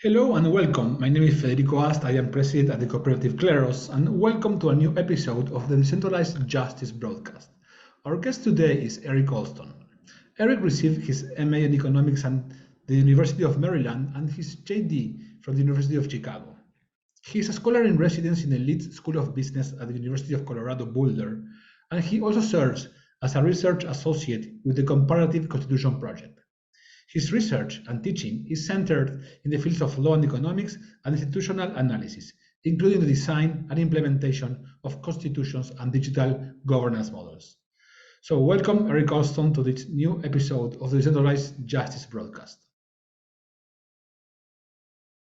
Hello and welcome. My name is Federico Ast. I am president at the Cooperative Kleros, and welcome to a new episode of the Decentralized Justice broadcast. Our guest today is Eric Alston. Eric received his MA in Economics at the University of Maryland and his JD from the University of Chicago. He is a scholar in residence in the Leeds School of Business at the University of Colorado Boulder, and he also serves as a research associate with the Comparative Constitution Project. His research and teaching is centered in the fields of law and economics and institutional analysis, including the design and implementation of constitutions and digital governance models. So welcome, Eric Alston, to this new episode of the Decentralized Justice broadcast.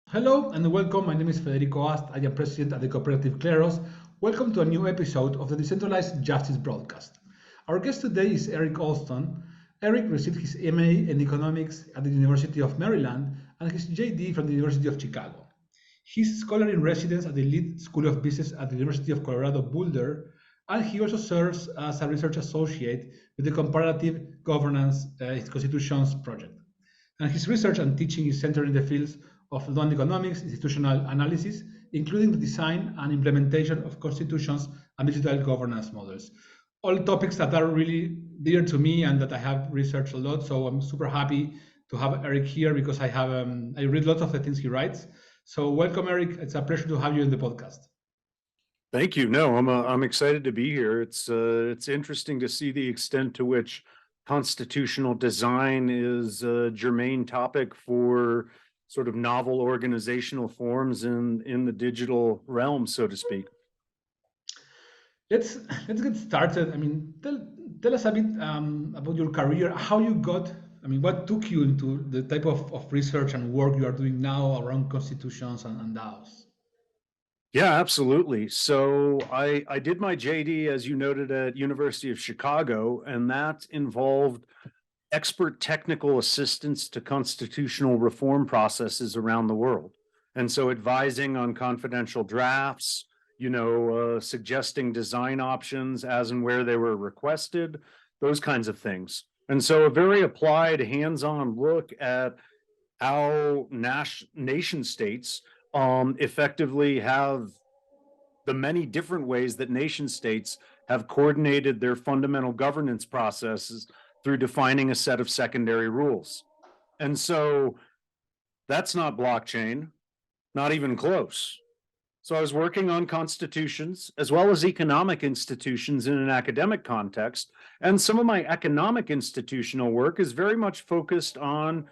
Hello and welcome. My name is Federico Ast. I am president at the Cooperative Kleros. Welcome to a new episode of the Decentralized Justice broadcast. Our guest today is Eric Alston. Eric received his MA in Economics at the University of Maryland and his JD from the University of Chicago. He's a scholar in residence at the Leeds School of Business at the University of Colorado Boulder, and he also serves as a research associate with the Comparative Governance Constitutions Project. And his research and teaching is centered in the fields of law and economics, institutional analysis, including the design and implementation of constitutions and digital governance models. All topics that are really dear to me and that I have researched a lot. So I'm super happy to have Eric here because I read lots of the things he writes. So welcome, Eric. It's a pleasure to have you in the podcast. Thank you. No, I'm excited to be here. It's interesting to see the extent to which constitutional design is a germane topic for sort of novel organizational forms in the digital realm, so to speak. Let's get started. I mean, tell us a bit about your career, how you got, what took you into the type of research and work you are doing now around constitutions and DAOs? Yeah, absolutely. So I did my JD, as you noted, at University of Chicago, and that involved expert technical assistance to constitutional reform processes around the world. And so advising on confidential drafts, suggesting design options as and where they were requested, those kinds of things. And so a very applied hands-on look at how nation states effectively have the many different ways that nation states have coordinated their fundamental governance processes through defining a set of secondary rules. And so that's not blockchain, not even close. So I was working on constitutions as well as economic institutions in an academic context. And some of my economic institutional work is very much focused on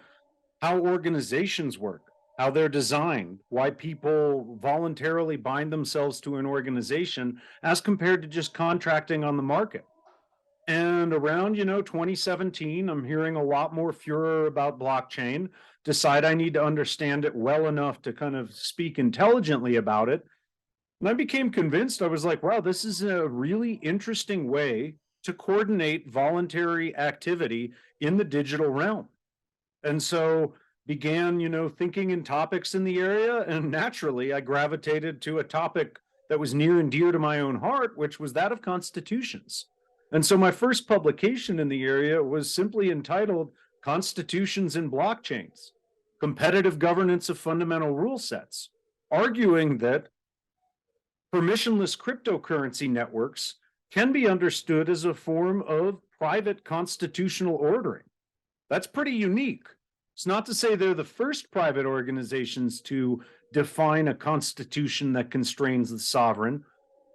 how organizations work, how they're designed, why people voluntarily bind themselves to an organization as compared to just contracting on the market. And around, 2017, I'm hearing a lot more furor about blockchain, decide I need to understand it well enough to kind of speak intelligently about it. And I became convinced. I was like, wow, this is a really interesting way to coordinate voluntary activity in the digital realm. And so began, thinking in topics in the area. And naturally, I gravitated to a topic that was near and dear to my own heart, which was that of constitutions. And so my first publication in the area was simply entitled Constitutions and Blockchains, Competitive Governance of Fundamental Rule Sets, arguing that permissionless cryptocurrency networks can be understood as a form of private constitutional ordering. That's pretty unique. It's not to say they're the first private organizations to define a constitution that constrains the sovereign,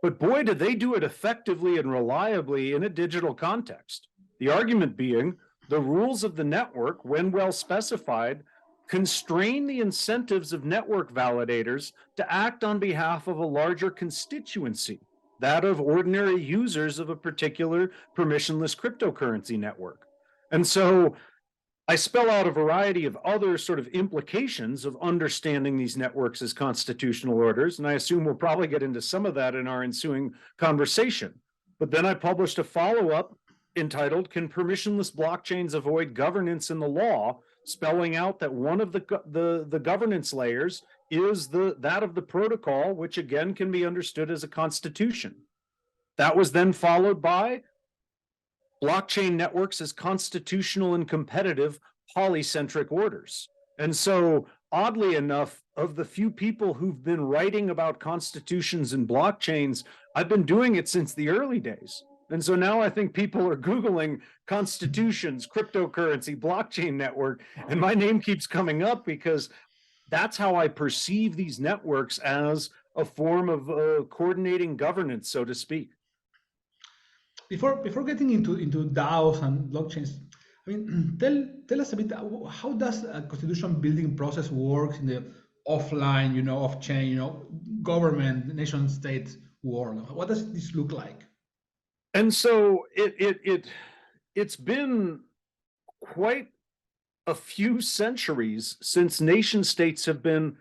but boy, did they do it effectively and reliably in a digital context. The argument being the rules of the network, when well specified, constrain the incentives of network validators to act on behalf of a larger constituency, that of ordinary users of a particular permissionless cryptocurrency network. And so I spell out a variety of other sort of implications of understanding these networks as constitutional orders, and I assume we'll probably get into some of that in our ensuing conversation. But then I published a follow-up entitled, Can Permissionless Blockchains Avoid Governance in the Law?, spelling out that one of the governance layers is that of the protocol, which again can be understood as a constitution. That was then followed by blockchain networks as constitutional and competitive polycentric orders. And so oddly enough, of the few people who've been writing about constitutions and blockchains, I've been doing it since the early days. And so now I think people are Googling constitutions, cryptocurrency, blockchain network, and my name keeps coming up because that's how I perceive these networks as a form of coordinating governance, so to speak. Before getting into DAOs and blockchains, I mean, tell us a bit, how does a constitution building process work in the offline, off chain, government, nation state world? What does this look like? And so it's been quite a few centuries since nation states have been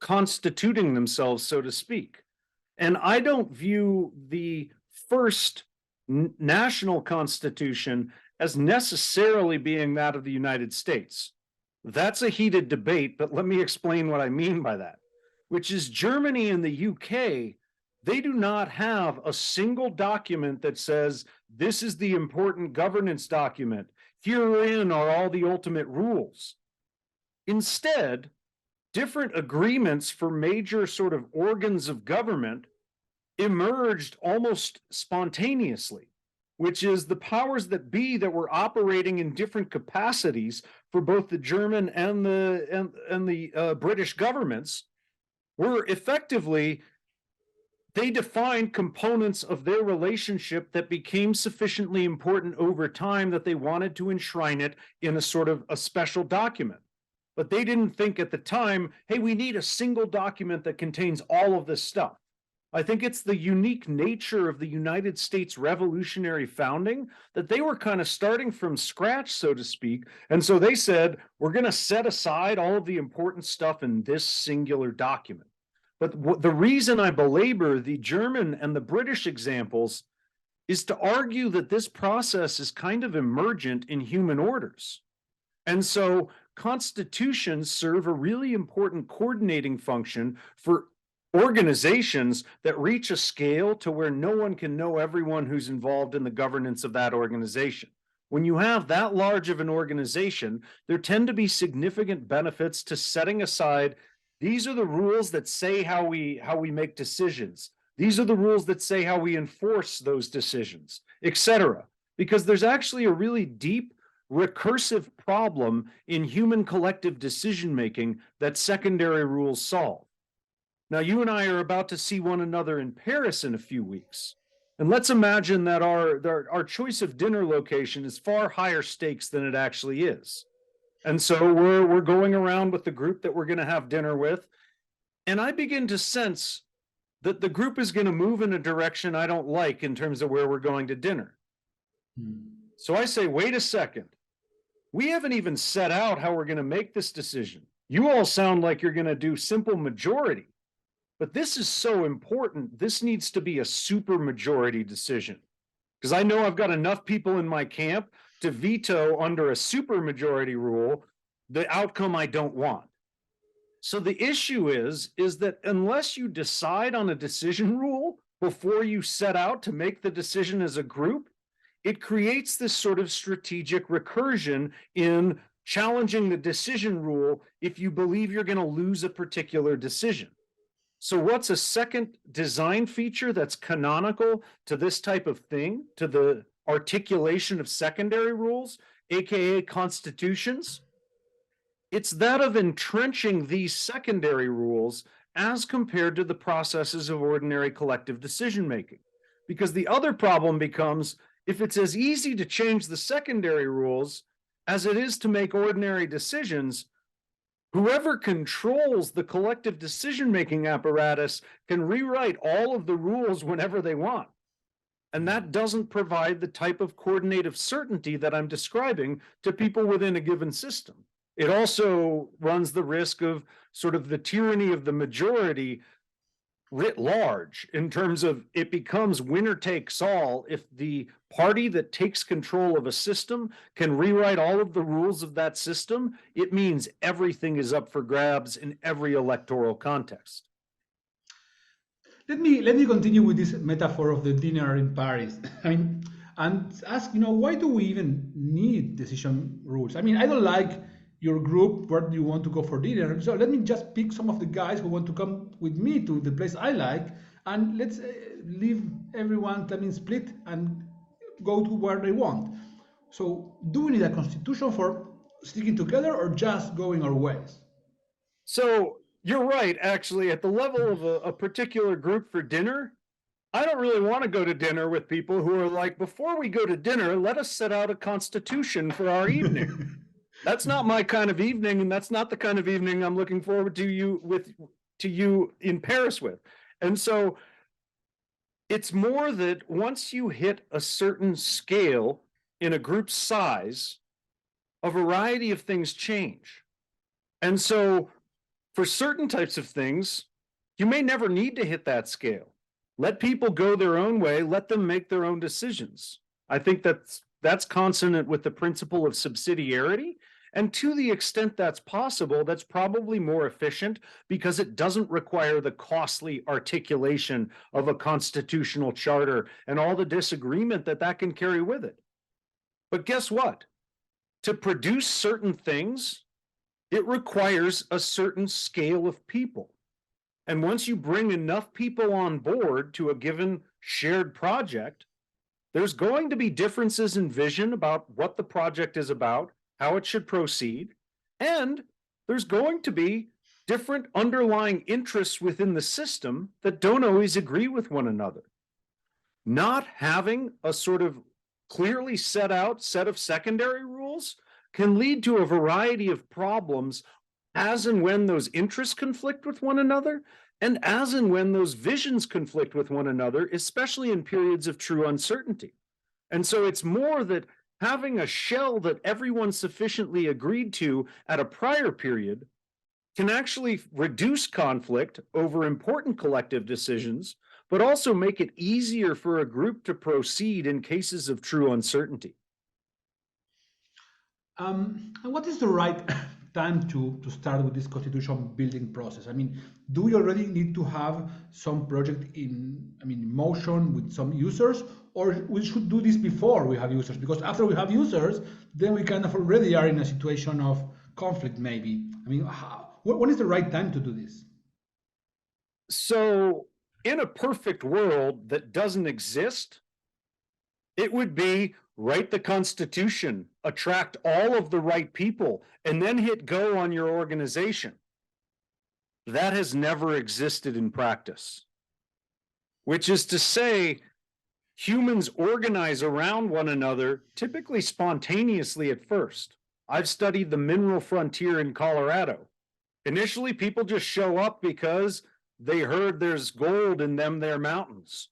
constituting themselves, so to speak. And I don't view the first national constitution as necessarily being that of the United States. That's a heated debate, but let me explain what I mean by that, which is Germany and the UK, they do not have a single document that says this is the important governance document. Herein are all the ultimate rules. Instead, different agreements for major sort of organs of government emerged almost spontaneously, which is the powers that be that were operating in different capacities for both the German and the British governments were effectively, they defined components of their relationship that became sufficiently important over time that they wanted to enshrine it in a sort of a special document. But they didn't think at the time, hey, we need a single document that contains all of this stuff. I think it's the unique nature of the United States revolutionary founding that they were kind of starting from scratch, so to speak. And so they said, we're going to set aside all of the important stuff in this singular document. But the reason I belabor the German and the British examples is to argue that this process is kind of emergent in human orders. And so constitutions serve a really important coordinating function for organizations that reach a scale to where no one can know everyone who's involved in the governance of that organization. When you have that large of an organization, there tend to be significant benefits to setting aside, these are the rules that say how we make decisions. These are the rules that say how we enforce those decisions, etc. Because there's actually a really deep recursive problem in human collective decision-making that secondary rules solve. Now, you and I are about to see one another in Paris in a few weeks. And let's imagine that our choice of dinner location is far higher stakes than it actually is. And so we're going around with the group that we're going to have dinner with. And I begin to sense that the group is going to move in a direction I don't like in terms of where we're going to dinner. So I say, wait a second. We haven't even set out how we're going to make this decision. You all sound like you're going to do simple majority. But this is so important. This needs to be a super majority decision. Because I know I've got enough people in my camp to veto under a super majority rule the outcome I don't want. So the issue is that unless you decide on a decision rule before you set out to make the decision as a group, it creates this sort of strategic recursion in challenging the decision rule if you believe you're going to lose a particular decision. So what's a second design feature that's canonical to this type of thing, to the articulation of secondary rules, aka constitutions? It's that of entrenching these secondary rules as compared to the processes of ordinary collective decision-making. Because the other problem becomes, if it's as easy to change the secondary rules as it is to make ordinary decisions, whoever controls the collective decision-making apparatus can rewrite all of the rules whenever they want. And that doesn't provide the type of coordinative certainty that I'm describing to people within a given system. It also runs the risk of sort of the tyranny of the majority writ large, in terms of it becomes winner takes all if the party that takes control of a system can rewrite all of the rules of that system. It means everything is up for grabs in every electoral context. Let me continue with this metaphor of the dinner in Paris. I mean, and ask, why do we even need decision rules? I mean, I don't like your group, where do you want to go for dinner? So let me just pick some of the guys who want to come with me to the place I like, and let's leave everyone, let me split and go to where they want. So do we need a constitution for sticking together or just going our ways? So you're right, actually, at the level of a particular group for dinner, I don't really want to go to dinner with people who are like, before we go to dinner, let us set out a constitution for our evening. That's not my kind of evening, and that's not the kind of evening I'm looking forward to you in Paris with. And so it's more that once you hit a certain scale in a group size, a variety of things change. And so for certain types of things, you may never need to hit that scale. Let people go their own way, let them make their own decisions. I think that's consonant with the principle of subsidiarity. And to the extent that's possible, that's probably more efficient because it doesn't require the costly articulation of a constitutional charter and all the disagreement that can carry with it. But guess what? To produce certain things, it requires a certain scale of people. And once you bring enough people on board to a given shared project, there's going to be differences in vision about what the project is about, how it should proceed, and there's going to be different underlying interests within the system that don't always agree with one another. Not having a sort of clearly set out set of secondary rules can lead to a variety of problems as and when those interests conflict with one another, and as and when those visions conflict with one another, especially in periods of true uncertainty. And so it's more that having a shell that everyone sufficiently agreed to at a prior period can actually reduce conflict over important collective decisions, but also make it easier for a group to proceed in cases of true uncertainty. And what is the right time to start with this constitution building process? I mean, do we already need to have some project in motion with some users, or we should do this before we have users? Because after we have users, then we kind of already are in a situation of conflict, maybe. I mean, when is the right time to do this? So, in a perfect world that doesn't exist, it would be write the Constitution, attract all of the right people, and then hit go on your organization. That has never existed in practice, which is to say, humans organize around one another, typically spontaneously at first. I've studied the mineral frontier in Colorado. Initially, people just show up because they heard there's gold in their mountains.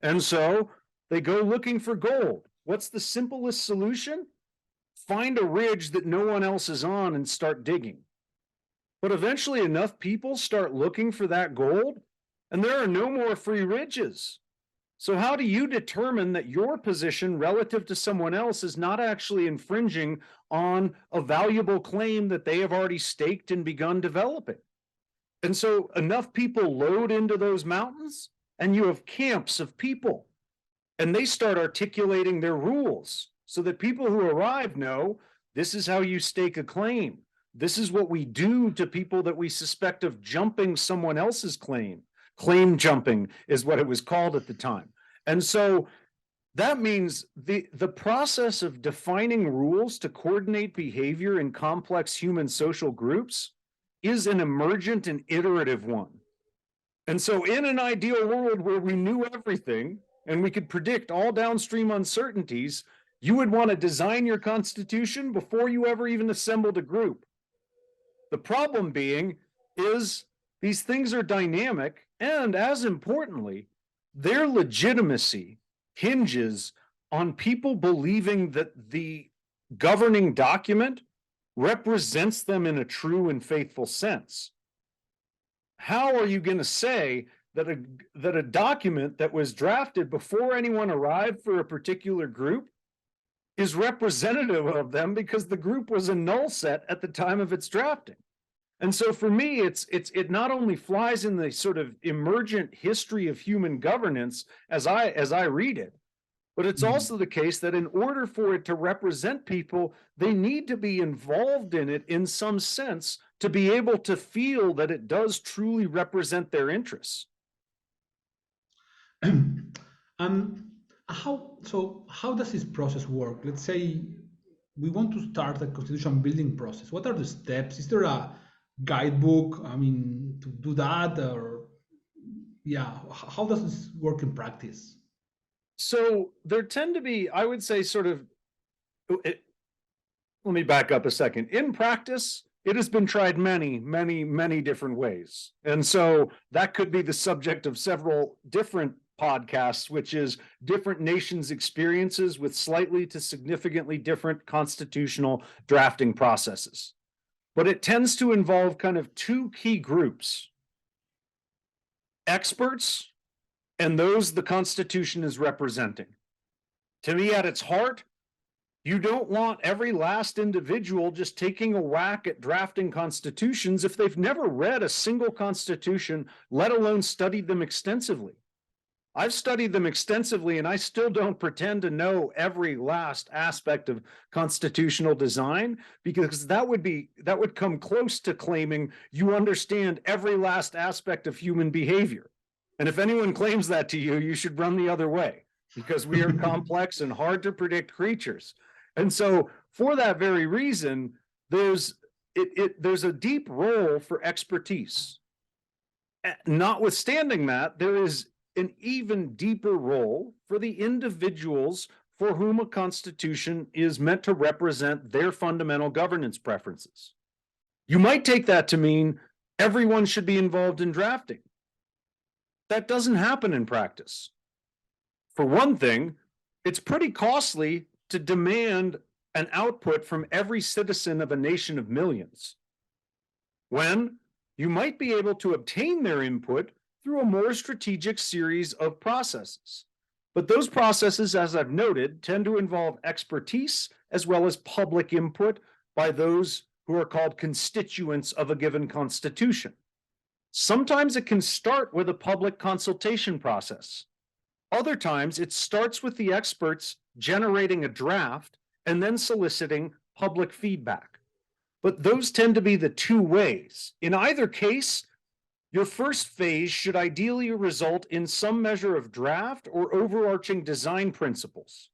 And so they go looking for gold. What's the simplest solution? Find a ridge that no one else is on and start digging. But eventually enough people start looking for that gold, and there are no more free ridges. So how do you determine that your position relative to someone else is not actually infringing on a valuable claim that they have already staked and begun developing? And so enough people load into those mountains, and you have camps of people, and they start articulating their rules so that people who arrive know this is how you stake a claim. This is what we do to people that we suspect of jumping someone else's claim. Claim jumping is what it was called at the time. And so that means the process of defining rules to coordinate behavior in complex human social groups is an emergent and iterative one. And so in an ideal world where we knew everything and we could predict all downstream uncertainties, you would want to design your constitution before you ever even assembled a group. The problem being is these things are dynamic, and as importantly, their legitimacy hinges on people believing that the governing document represents them in a true and faithful sense. How are you going to say that a document that was drafted before anyone arrived for a particular group is representative of them because the group was a null set at the time of its drafting? And so for me, it not only flies in the sort of emergent history of human governance as I read it, But it's also the case that in order for it to represent people, they need to be involved in it in some sense to be able to feel that it does truly represent their interests. How does this process work? Let's say we want to start a constitution building process. What are the steps? Is there a guidebook, to do that? Or yeah, how does this work in practice? So there tend to be, I would say, let me back up a second. In practice, it has been tried many, many, many different ways. And so that could be the subject of several different podcasts, which is different nations' experiences with slightly to significantly different constitutional drafting processes. But it tends to involve kind of two key groups: experts and those the Constitution is representing. To me, at its heart, you don't want every last individual just taking a whack at drafting constitutions if they've never read a single constitution, let alone studied them extensively. I've studied them extensively, and I still don't pretend to know every last aspect of constitutional design, because that would come close to claiming you understand every last aspect of human behavior. And if anyone claims that to you, you should run the other way, because we are complex and hard to predict creatures. And so for that very reason, there's a deep role for expertise. Notwithstanding that, there is an even deeper role for the individuals for whom a constitution is meant to represent their fundamental governance preferences. You might take that to mean everyone should be involved in drafting. That doesn't happen in practice. For one thing, it's pretty costly to demand an output from every citizen of a nation of millions, when you might be able to obtain their input through a more strategic series of processes. But those processes, as I've noted, tend to involve expertise as well as public input by those who are called constituents of a given constitution. Sometimes it can start with a public consultation process. Other times it starts with the experts generating a draft and then soliciting public feedback. But those tend to be the two ways. In either case, your first phase should ideally result in some measure of draft or overarching design principles.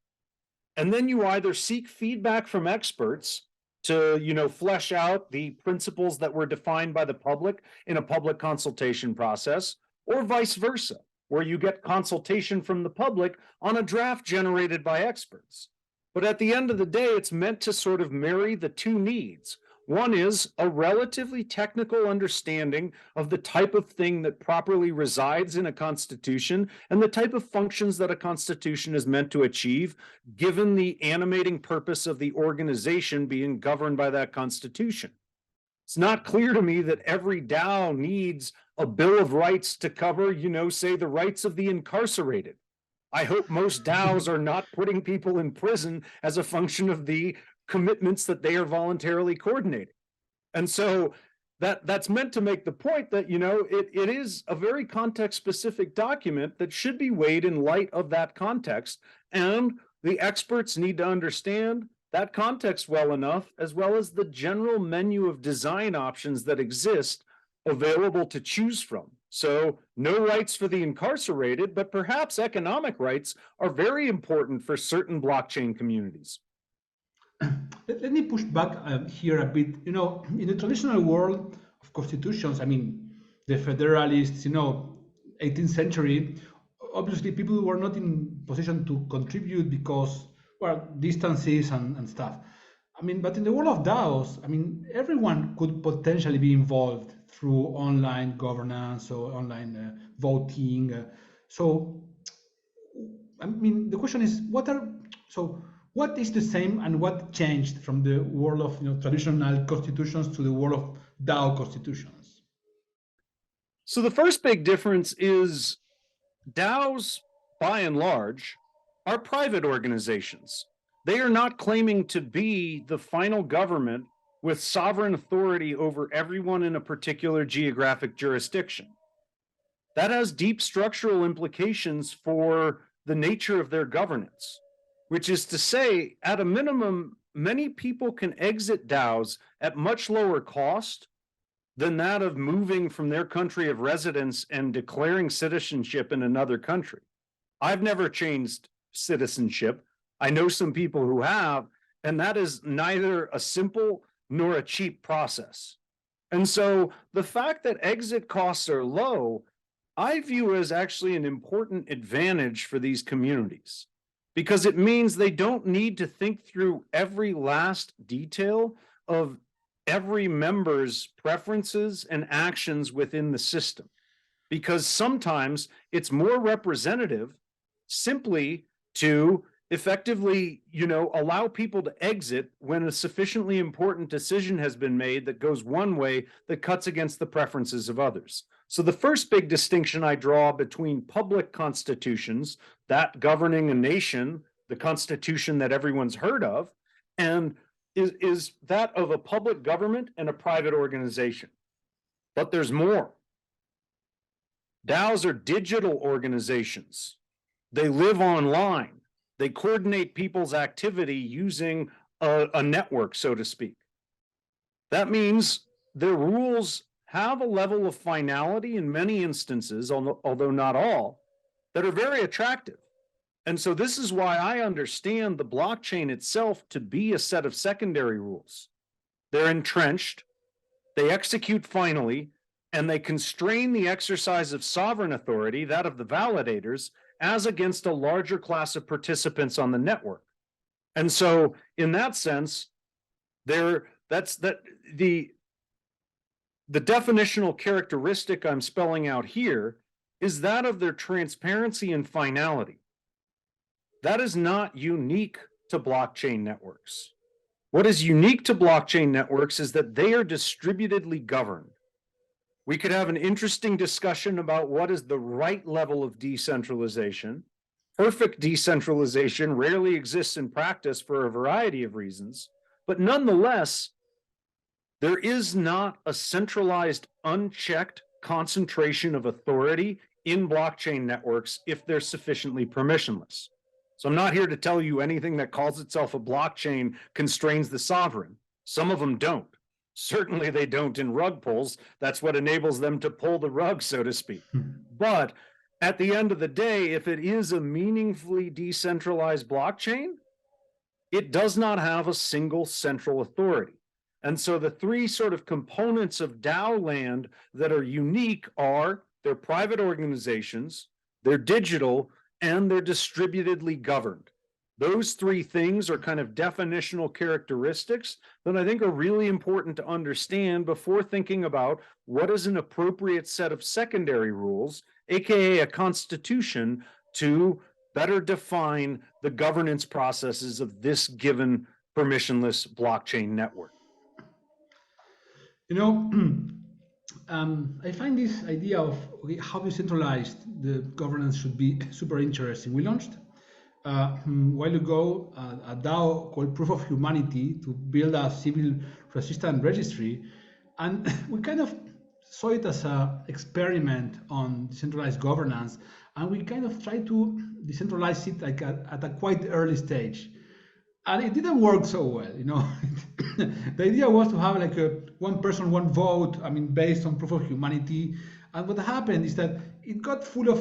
And then you either seek feedback from experts to, flesh out the principles that were defined by the public in a public consultation process, or vice versa, where you get consultation from the public on a draft generated by experts. But at the end of the day, it's meant to sort of marry the two needs. One is a relatively technical understanding of the type of thing that properly resides in a constitution and the type of functions that a constitution is meant to achieve, given the animating purpose of the organization being governed by that constitution. It's not clear to me that every DAO needs a Bill of Rights to cover, say, the rights of the incarcerated. I hope most DAOs are not putting people in prison as a function of the commitments that they are voluntarily coordinating. And so that's meant to make the point that, it is a very context-specific document that should be weighed in light of that context. And the experts need to understand that context well enough, as well as the general menu of design options that exist available to choose from. So no rights for the incarcerated, but perhaps economic rights are very important for certain blockchain communities. Let me push back here a bit. In the traditional world of constitutions, the Federalists, 18th century, obviously people were not in position to contribute because, distances and stuff. But in the world of DAOs, everyone could potentially be involved through online governance or online voting. The question is, what is the same and what changed from the world of traditional constitutions to the world of DAO constitutions? So the first big difference is DAOs, by and large, are private organizations. They are not claiming to be the final government with sovereign authority over everyone in a particular geographic jurisdiction. That has deep structural implications for the nature of their governance, which is to say, at a minimum, many people can exit DAOs at much lower cost than that of moving from their country of residence and declaring citizenship in another country. I've never changed citizenship. I know some people who have, and that is neither a simple nor a cheap process. And so the fact that exit costs are low, I view as actually an important advantage for these communities, because it means they don't need to think through every last detail of every member's preferences and actions within the system, because sometimes it's more representative simply to effectively, allow people to exit when a sufficiently important decision has been made that goes one way that cuts against the preferences of others. So the first big distinction I draw between public constitutions, that governing a nation, the constitution that everyone's heard of, and is that of a public government and a private organization. But there's more. DAOs are digital organizations. They live online. They coordinate people's activity using a network, so to speak. That means their rules have a level of finality in many instances, although not all, that are very attractive. And so this is why I understand the blockchain itself to be a set of secondary rules. They're entrenched, they execute finally, and they constrain the exercise of sovereign authority, that of the validators, as against a larger class of participants on the network. And so in that sense, the definitional characteristic I'm spelling out here is that of their transparency and finality. That is not unique to blockchain networks. What is unique to blockchain networks is that they are distributedly governed. We could have an interesting discussion about what is the right level of decentralization. Perfect decentralization rarely exists in practice for a variety of reasons, but nonetheless, there is not a centralized, unchecked concentration of authority in blockchain networks if they're sufficiently permissionless. So I'm not here to tell you anything that calls itself a blockchain constrains the sovereign. Some of them don't. Certainly they don't in rug pulls. That's what enables them to pull the rug, so to speak. But at the end of the day, if it is a meaningfully decentralized blockchain, it does not have a single central authority. And so the three sort of components of DAO land that are unique are they're private organizations, they're digital, and they're distributedly governed. Those three things are kind of definitional characteristics that I think are really important to understand before thinking about what is an appropriate set of secondary rules, aka a constitution, to better define the governance processes of this given permissionless blockchain network. I find this idea of how decentralized the governance should be super interesting. We launched a while ago a DAO called Proof of Humanity to build a civil resistance registry, and we kind of saw it as an experiment on decentralized governance, and we kind of tried to decentralize it like at a quite early stage. And it didn't work so well, The idea was to have like a one person, one vote, based on proof of humanity. And what happened is that it got full of,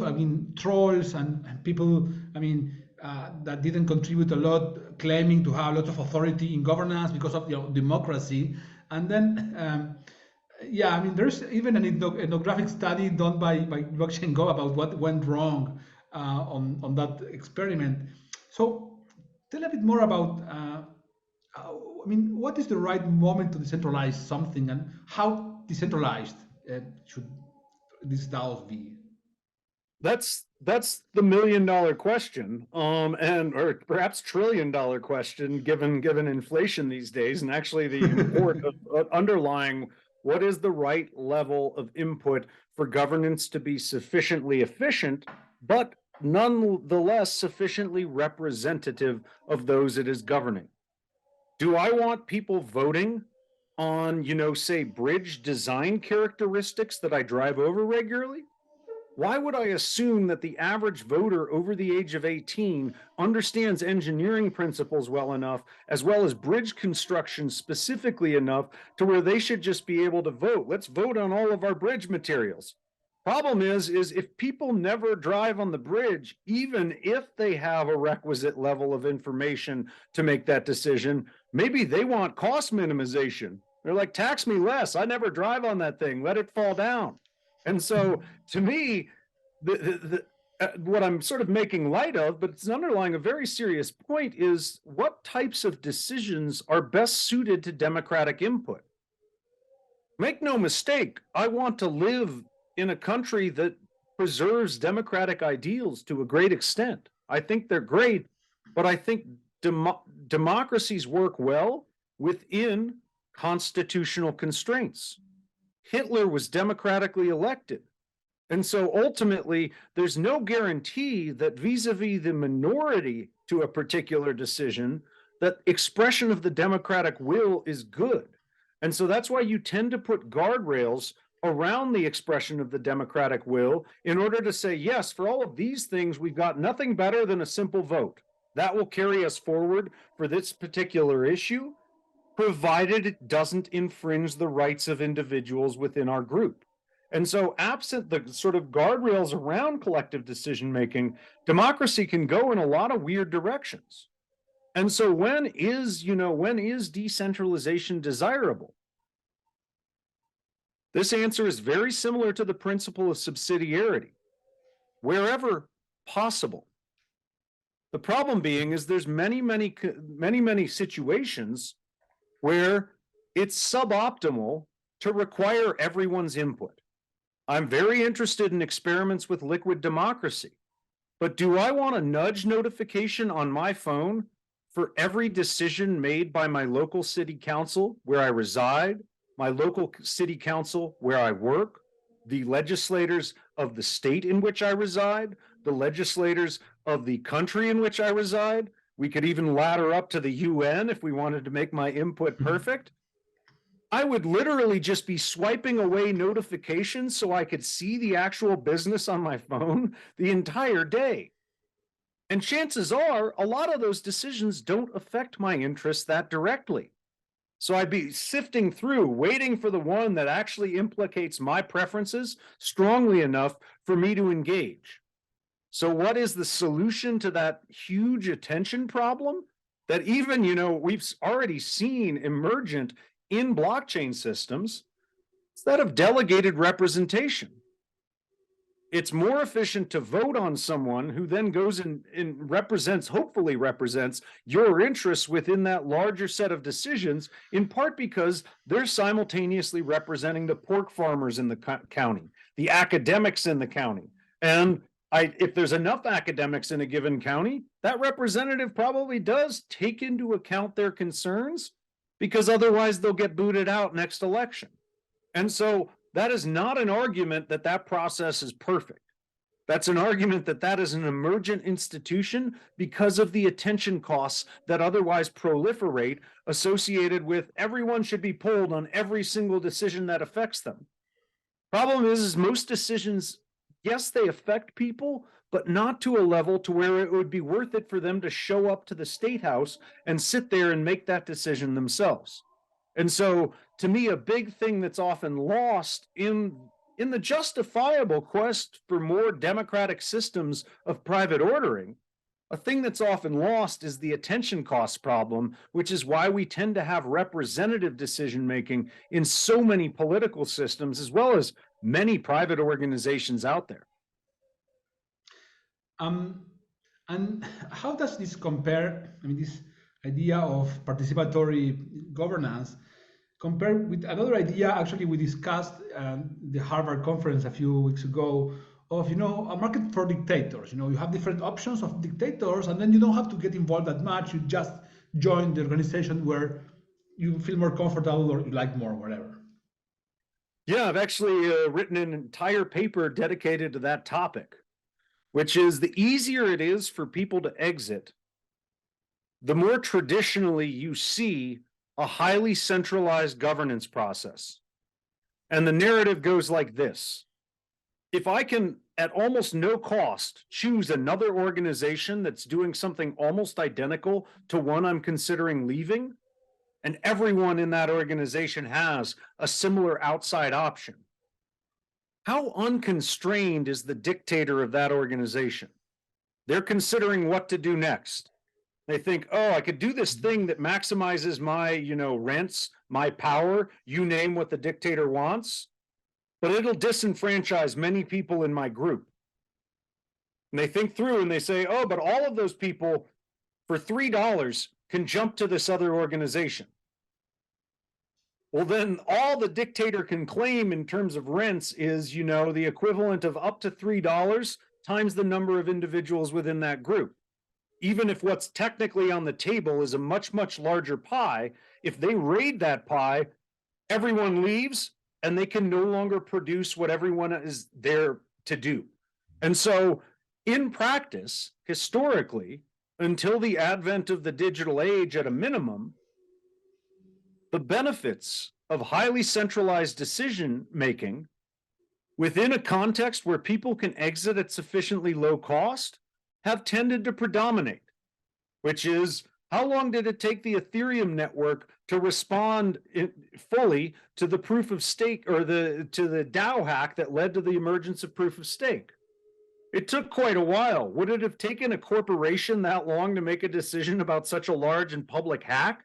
trolls and people, that didn't contribute a lot, claiming to have a lot of authority in governance because of democracy. And then, there's even an ethnographic study done by Blockchain Go about what went wrong on that experiment. So tell a bit more about, what is the right moment to decentralize something, and how decentralized should these DAOs be? That's the $1 million question, or perhaps $1 trillion question, given inflation these days, and actually the import of underlying what is the right level of input for governance to be sufficiently efficient, but nonetheless sufficiently representative of those it is governing. Do I want people voting on, say, bridge design characteristics that I drive over regularly? why would I assume that the average voter over the age of 18 understands engineering principles well enough, as well as bridge construction specifically enough to where they should just be able to vote? Let's vote on all of our bridge materials. Problem is if people never drive on the bridge, even if they have a requisite level of information to make that decision, maybe they want cost minimization. They're like, tax me less. I never drive on that thing. Let it fall down. And so to me, what I'm sort of making light of, but it's underlying a very serious point, is what types of decisions are best suited to democratic input? Make no mistake, I want to live in a country that preserves democratic ideals to a great extent. I think they're great, but I think democracies work well within constitutional constraints. Hitler was democratically elected. And so ultimately, there's no guarantee that vis-a-vis the minority to a particular decision, that expression of the democratic will is good. And so that's why you tend to put guardrails around the expression of the democratic will in order to say, yes, for all of these things, we've got nothing better than a simple vote. That will carry us forward for this particular issue, provided it doesn't infringe the rights of individuals within our group. And so absent the sort of guardrails around collective decision-making, democracy can go in a lot of weird directions. And so when is decentralization desirable? This answer is very similar to the principle of subsidiarity, wherever possible. The problem being is there's many situations where it's suboptimal to require everyone's input. I'm very interested in experiments with liquid democracy, but do I want a nudge notification on my phone for every decision made by my local city council where I reside, my local city council where I work, the legislators of the state in which I reside, the legislators of the country in which I reside? We could even ladder up to the UN if we wanted to make my input perfect. I would literally just be swiping away notifications so I could see the actual business on my phone the entire day. And chances are, a lot of those decisions don't affect my interests that directly. So I'd be sifting through, waiting for the one that actually implicates my preferences strongly enough for me to engage. So what is the solution to that huge attention problem that even, we've already seen emergent in blockchain systems? It's that of delegated representation. It's more efficient to vote on someone who then goes and hopefully represents your interests within that larger set of decisions, in part because they're simultaneously representing the pork farmers in the county, the academics in the county. And if there's enough academics in a given county, that representative probably does take into account their concerns, because otherwise they'll get booted out next election. And so that is not an argument that that process is perfect. That's an argument that that is an emergent institution because of the attention costs that otherwise proliferate associated with everyone should be polled on every single decision that affects them. Problem is most decisions, yes, they affect people, but not to a level to where it would be worth it for them to show up to the State House and sit there and make that decision themselves. And so, to me, a big thing that's often lost in the justifiable quest for more democratic systems of private ordering, a thing that's often lost is the attention cost problem, which is why we tend to have representative decision-making in so many political systems, as well as many private organizations out there. And how does this compare, this idea of participatory governance, compare with another idea actually we discussed the Harvard conference a few weeks ago of, a market for dictators. You have different options of dictators, and then you don't have to get involved that much. You just join the organization where you feel more comfortable or you like more, whatever. Yeah, I've actually written an entire paper dedicated to that topic, which is the easier it is for people to exit, the more traditionally you see a highly centralized governance process. And the narrative goes like this. If I can at almost no cost, choose another organization that's doing something almost identical to one I'm considering leaving, and everyone in that organization has a similar outside option. How unconstrained is the dictator of that organization? They're considering what to do next. They think, oh, I could do this thing that maximizes my, rents, my power, you name what the dictator wants, but it'll disenfranchise many people in my group. And they think through and they say, oh, but all of those people for $3 can jump to this other organization. Well, then all the dictator can claim in terms of rents is, the equivalent of up to $3 times the number of individuals within that group. Even if what's technically on the table is a much, much larger pie, if they raid that pie, everyone leaves and they can no longer produce what everyone is there to do. And so in practice, historically, until the advent of the digital age at a minimum, the benefits of highly centralized decision making within a context where people can exit at sufficiently low cost have tended to predominate, which is how long did it take the Ethereum network to respond fully to the proof of stake or to the DAO hack that led to the emergence of proof of stake? It took quite a while. Would it have taken a corporation that long to make a decision about such a large and public hack?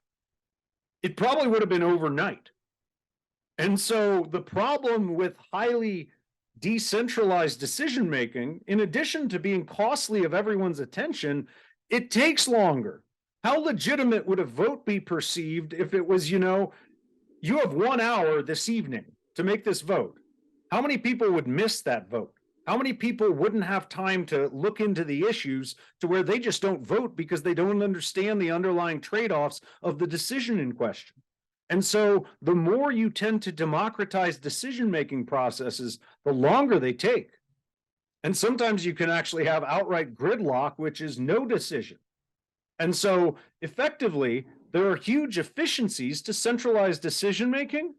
It probably would have been overnight. And so the problem with highly decentralized decision making, in addition to being costly of everyone's attention, it takes longer. How legitimate would a vote be perceived if it was, you have 1 hour this evening to make this vote? How many people would miss that vote? How many people wouldn't have time to look into the issues to where they just don't vote because they don't understand the underlying trade-offs of the decision in question? And so the more you tend to democratize decision-making processes, the longer they take. And sometimes you can actually have outright gridlock, which is no decision. And so effectively, there are huge efficiencies to centralized decision-making,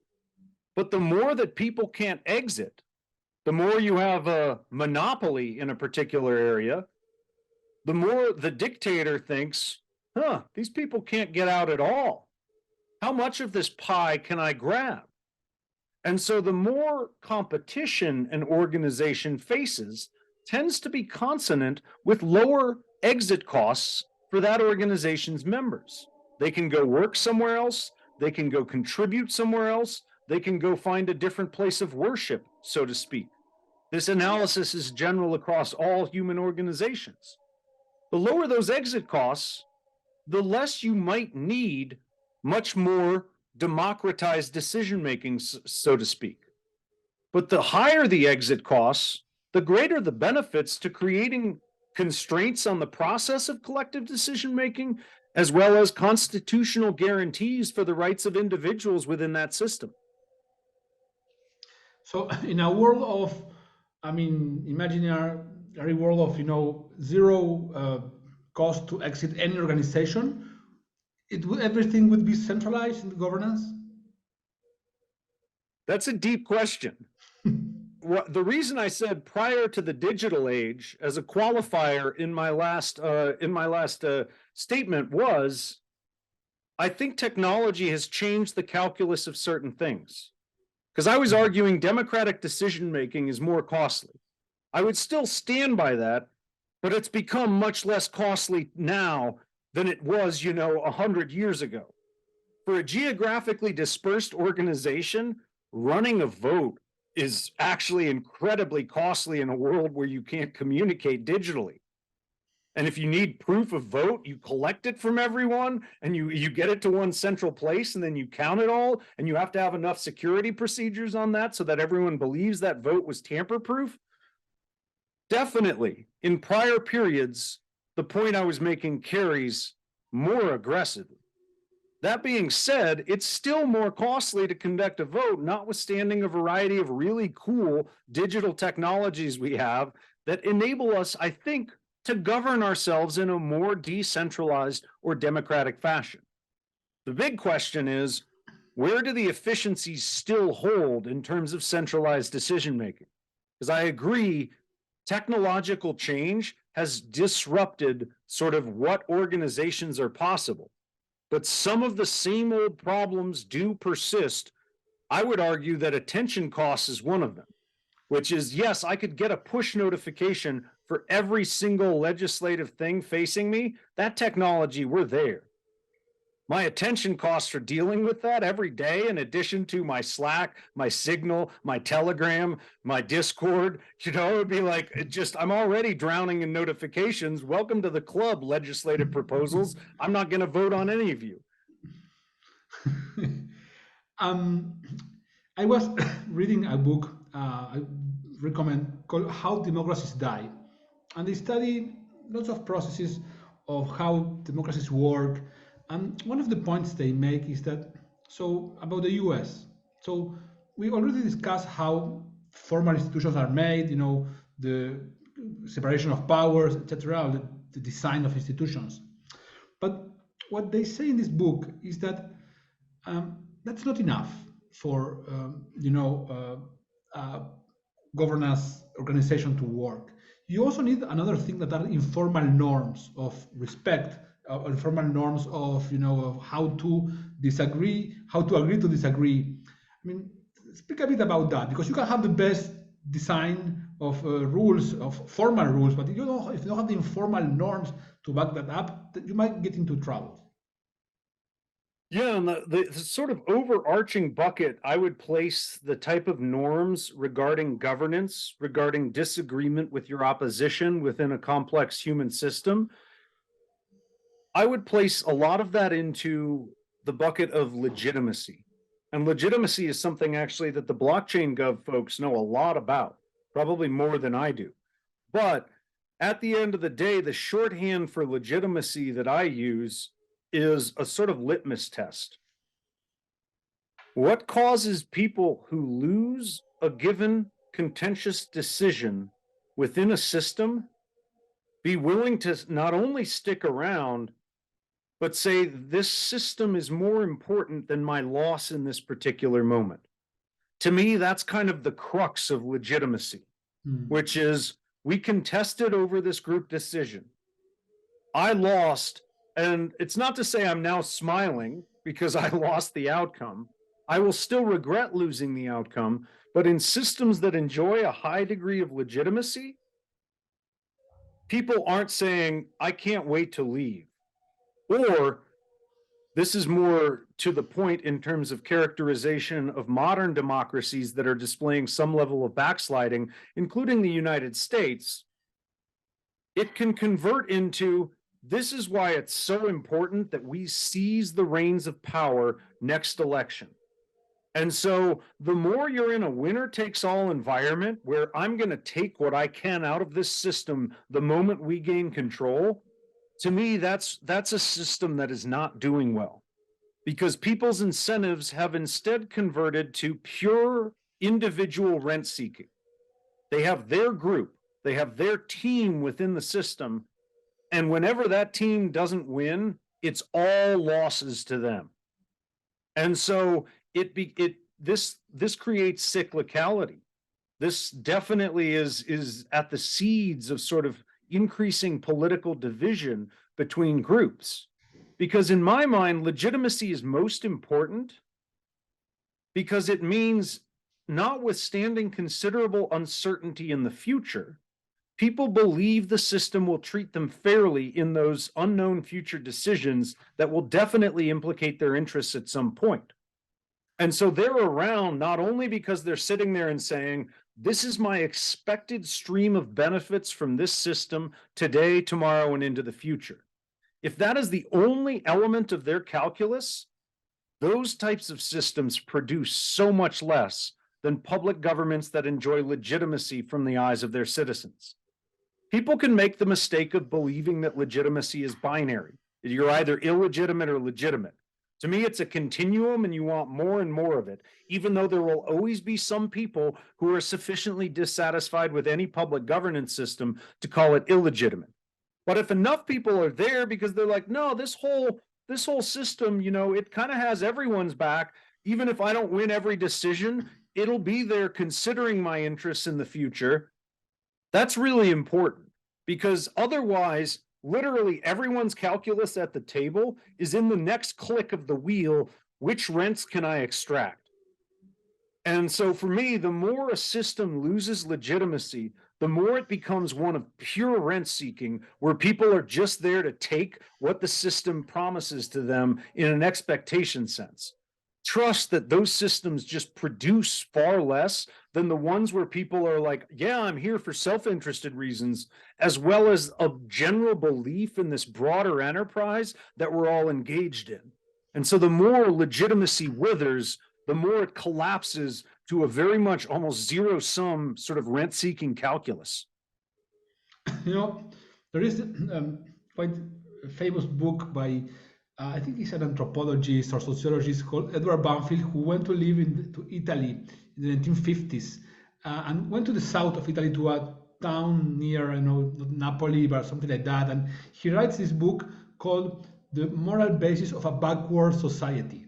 but the more that people can't exit, the more you have a monopoly in a particular area, the more the dictator thinks, these people can't get out at all. How much of this pie can I grab? And so the more competition an organization faces tends to be consonant with lower exit costs for that organization's members. They can go work somewhere else. They can go contribute somewhere else. They can go find a different place of worship, so to speak. This analysis is general across all human organizations. The lower those exit costs, the less you might need much more democratized decision-making, so to speak. But the higher the exit costs, the greater the benefits to creating constraints on the process of collective decision-making, as well as constitutional guarantees for the rights of individuals within that system. So in a world of, imaginary world of, zero cost to exit any organization, everything would be centralized in the governance? That's a deep question. The reason I said prior to the digital age as a qualifier in my last statement was, I think technology has changed the calculus of certain things. Because I was arguing democratic decision-making is more costly. I would still stand by that, but it's become much less costly now than it was, 100 years ago. For a geographically dispersed organization, running a vote is actually incredibly costly in a world where you can't communicate digitally. And if you need proof of vote, you collect it from everyone and you get it to one central place and then you count it all, and you have to have enough security procedures on that so that everyone believes that vote was tamper-proof. Definitely, in prior periods, the point I was making carries more aggressively. That being said, it's still more costly to conduct a vote, notwithstanding a variety of really cool digital technologies we have that enable us, I think, to govern ourselves in a more decentralized or democratic fashion. The big question is, where do the efficiencies still hold in terms of centralized decision-making? Because I agree, Technological change has disrupted sort of what organizations are possible, but some of the same old problems do persist. I would argue that attention costs is one of them, which is, yes, I could get a push notification for every single legislative thing facing me. That technology, we're there. My attention costs for dealing with that every day, in addition to my Slack, my Signal, my Telegram, my Discord, it would be like, I'm already drowning in notifications. Welcome to the club, legislative proposals. I'm not going to vote on any of you. I was reading a book I recommend called How Democracies Die. And they study lots of processes of how democracies work. And one of the points they make is that, so about the US. So we already discussed how formal institutions are made, the separation of powers, etc., the design of institutions. But what they say in this book is that that's not enough for governance organization to work. You also need another thing that are informal norms of respect, informal norms of of how to disagree, how to agree to disagree. I mean, speak a bit about that, because you can have the best design of rules, of formal rules, but if you don't have the informal norms to back that up, you might get into trouble. Yeah, and the sort of overarching bucket, I would place the type of norms regarding governance, regarding disagreement with your opposition within a complex human system. I would place a lot of that into the bucket of legitimacy. And legitimacy is something actually that the blockchain gov folks know a lot about, probably more than I do. But at the end of the day, the shorthand for legitimacy that I use is a sort of litmus test. What causes people who lose a given contentious decision within a system be willing to not only stick around, but say this system is more important than my loss in this particular moment? To me, that's kind of the crux of legitimacy, which is we contested over this group decision. I lost. And it's not to say I'm now smiling because I lost the outcome. I will still regret losing the outcome, but in systems that enjoy a high degree of legitimacy, people aren't saying, I can't wait to leave. Or this is more to the point in terms of characterization of modern democracies that are displaying some level of backsliding, including the United States. It can convert into, this is why it's so important that we seize the reins of power next election. And so the more you're in a winner takes all environment where I'm going to take what I can out of this system the moment we gain control, to me, that's a system that is not doing well, because people's incentives have instead converted to pure individual rent seeking. They have their group, they have their team within the system. And whenever that team doesn't win, it's all losses to them. And so this creates cyclicality. This definitely is at the seeds of sort of increasing political division between groups. Because in my mind, legitimacy is most important because it means, notwithstanding considerable uncertainty in the future, people believe the system will treat them fairly in those unknown future decisions that will definitely implicate their interests at some point. And so they're around not only because they're sitting there and saying, this is my expected stream of benefits from this system today, tomorrow, and into the future. If that is the only element of their calculus, those types of systems produce so much less than public governments that enjoy legitimacy from the eyes of their citizens. People can make the mistake of believing that legitimacy is binary. You're either illegitimate or legitimate. To me, it's a continuum, and you want more and more of it, even though there will always be some people who are sufficiently dissatisfied with any public governance system to call it illegitimate. But if enough people are there because they're like, no, this whole system, it kind of has everyone's back. Even if I don't win every decision, it'll be there considering my interests in the future. That's really important because otherwise, literally everyone's calculus at the table is in the next click of the wheel. Which rents can I extract? And so for me, the more a system loses legitimacy, the more it becomes one of pure rent seeking, where people are just there to take what the system promises to them in an expectation sense. Trust that those systems just produce far less than the ones where people are like, yeah, I'm here for self-interested reasons, as well as a general belief in this broader enterprise that we're all engaged in. And so the more legitimacy withers, the more it collapses to a very much almost zero-sum sort of rent-seeking calculus. You know, there is quite a famous book by, I think he's an anthropologist or sociologist called Edward Banfield, who went to live to Italy in the 1950s and went to the south of Italy to a town near, not Napoli, but something like that. And he writes this book called The Moral Basis of a Backward Society.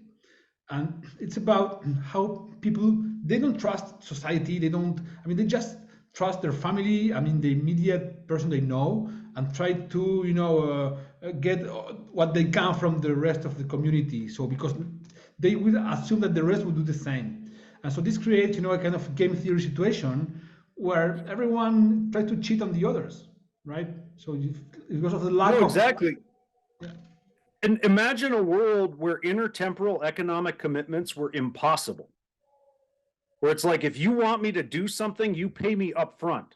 And it's about how people, they don't trust society. They just trust their family, the immediate person they know, and try to, get what they can from the rest of the community. So because they will assume that the rest will do the same. And so this creates, a kind of game theory situation where everyone tries to cheat on the others, right? So because of the lack of... Exactly. Yeah. And imagine a world where intertemporal economic commitments were impossible. Where it's like, if you want me to do something, you pay me up front.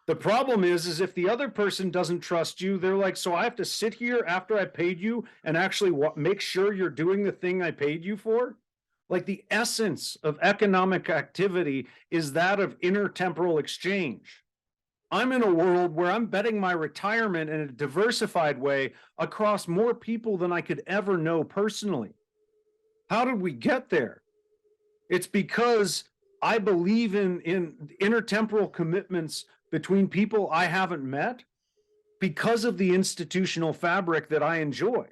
The problem is if the other person doesn't trust you, they're like, so I have to sit here after I paid you and actually make sure you're doing the thing I paid you for? Like, the essence of economic activity is that of intertemporal exchange. I'm in a world where I'm betting my retirement in a diversified way across more people than I could ever know personally. How did we get there? It's because I believe in intertemporal commitments between people I haven't met because of the institutional fabric that I enjoy.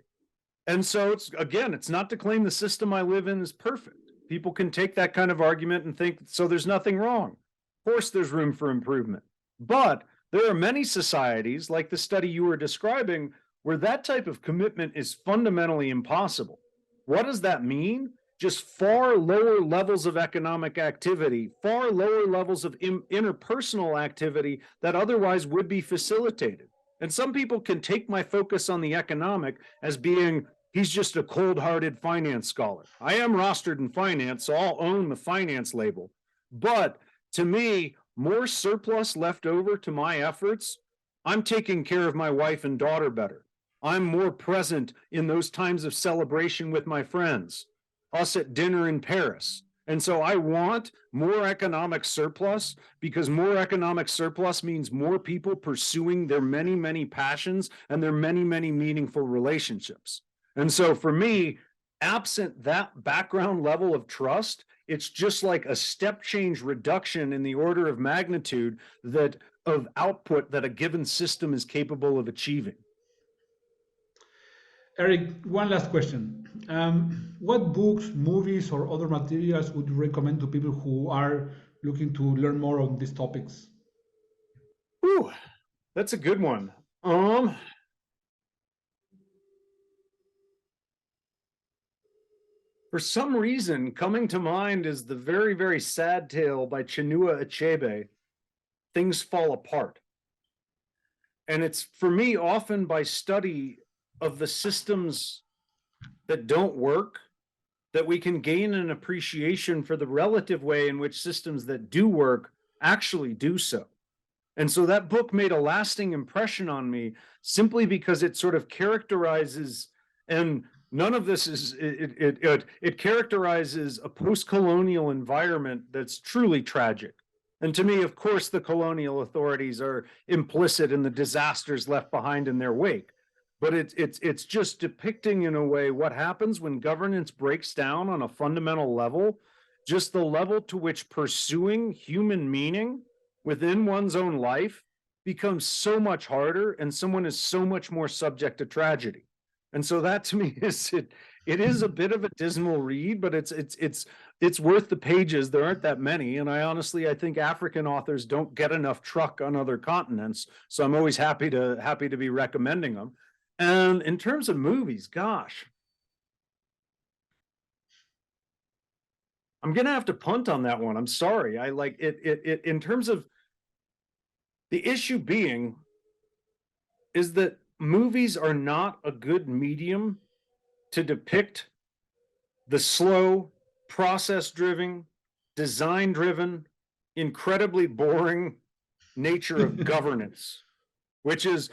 And so it's not to claim the system I live in is perfect. People can take that kind of argument and think, so there's nothing wrong. Of course, there's room for improvement. But there are many societies, like the study you were describing, where that type of commitment is fundamentally impossible. What does that mean? Just far lower levels of economic activity, far lower levels of interpersonal activity that otherwise would be facilitated. And some people can take my focus on the economic as being, he's just a cold-hearted finance scholar. I am rostered in finance, so I'll own the finance label. But to me, more surplus left over to my efforts, I'm taking care of my wife and daughter better. I'm more present in those times of celebration with my friends, us at dinner in Paris. And so I want more economic surplus, because more economic surplus means more people pursuing their many, many passions and their many, many meaningful relationships. And so for me, absent that background level of trust, it's just like a step change reduction in the order of magnitude of output that a given system is capable of achieving. Eric, one last question. What books, movies, or other materials would you recommend to people who are looking to learn more on these topics? Ooh, that's a good one. For some reason, coming to mind is the very, very sad tale by Chinua Achebe, Things Fall Apart. And it's, for me, often by study of the systems that don't work, that we can gain an appreciation for the relative way in which systems that do work actually do so. And so that book made a lasting impression on me simply because it sort of characterizes, and none of this is, it characterizes a post-colonial environment that's truly tragic. And to me, of course, the colonial authorities are implicit in the disasters left behind in their wake. But it's just depicting in a way what happens when governance breaks down on a fundamental level, just the level to which pursuing human meaning within one's own life becomes so much harder, and someone is so much more subject to tragedy. And so that to me it is a bit of a dismal read, but it's worth the pages. There aren't that many, and I think African authors don't get enough truck on other continents, so I'm always happy to be recommending them. And in terms of movies, gosh, I'm gonna have to punt on that one. I'm sorry. I like it in terms of the issue being is that movies are not a good medium to depict the slow, process-driven, design-driven, incredibly boring nature of governance, which is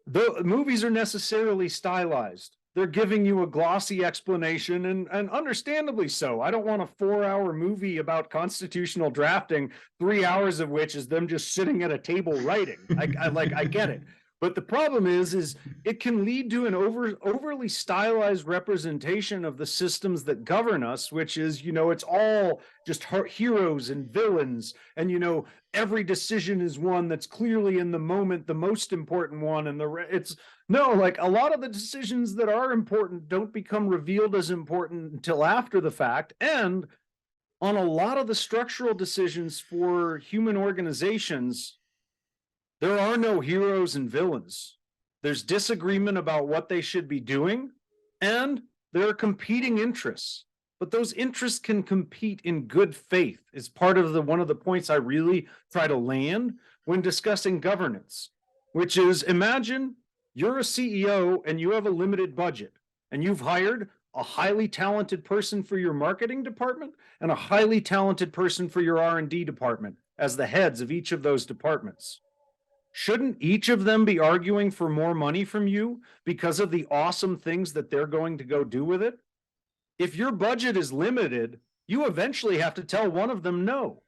the movies are necessarily stylized. They're giving you a glossy explanation, and understandably so. I don't want a 4-hour movie about constitutional drafting, 3 hours of which is them just sitting at a table writing. I get it. But the problem is it can lead to an overly stylized representation of the systems that govern us, which is, it's all just heroes and villains. And, every decision is one that's clearly in the moment, the most important one. And like a lot of the decisions that are important don't become revealed as important until after the fact. And on a lot of the structural decisions for human organizations, there are no heroes and villains. There's disagreement about what they should be doing, and there are competing interests. But those interests can compete in good faith. Is part of one of the points I really try to land when discussing governance, which is, imagine you're a CEO and you have a limited budget, and you've hired a highly talented person for your marketing department and a highly talented person for your R&D department as the heads of each of those departments. Shouldn't each of them be arguing for more money from you because of the awesome things that they're going to go do with it? If your budget is limited, you eventually have to tell one of them no.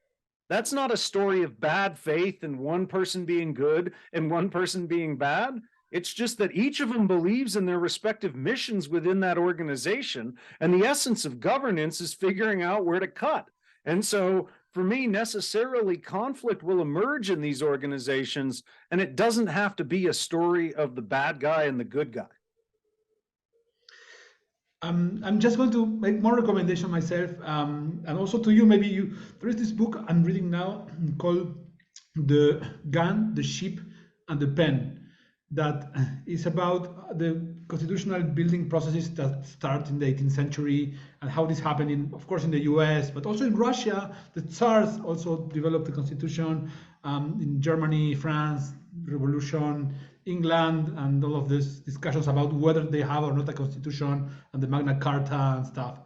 That's not a story of bad faith and one person being good and one person being bad. It's just that each of them believes in their respective missions within that organization. And the essence of governance is figuring out where to cut. And so for me, necessarily conflict will emerge in these organizations, and it doesn't have to be a story of the bad guy and the good guy. I'm just going to make more recommendation myself, and also to you. There is this book I'm reading now called "The Gun, the Ship, and the Pen," that is about the constitutional building processes that start in the 18th century and how this happened, of course, in the US, but also in Russia. The Tsars also developed the constitution, in Germany, France, Revolution, England, and all of these discussions about whether they have or not a constitution and the Magna Carta and stuff.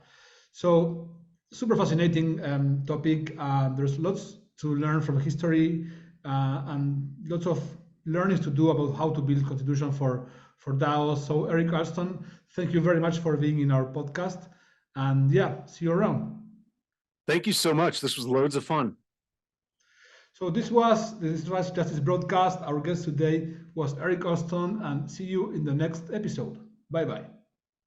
So super fascinating topic. There's lots to learn from history, and lots of learnings to do about how to build constitution for DAOs. So Eric Alston, thank you very much for being in our podcast, and see you around. Thank you so much. This was loads of fun. So this was Justice Broadcast. Our guest today was Eric Alston, and see you in the next episode. Bye bye.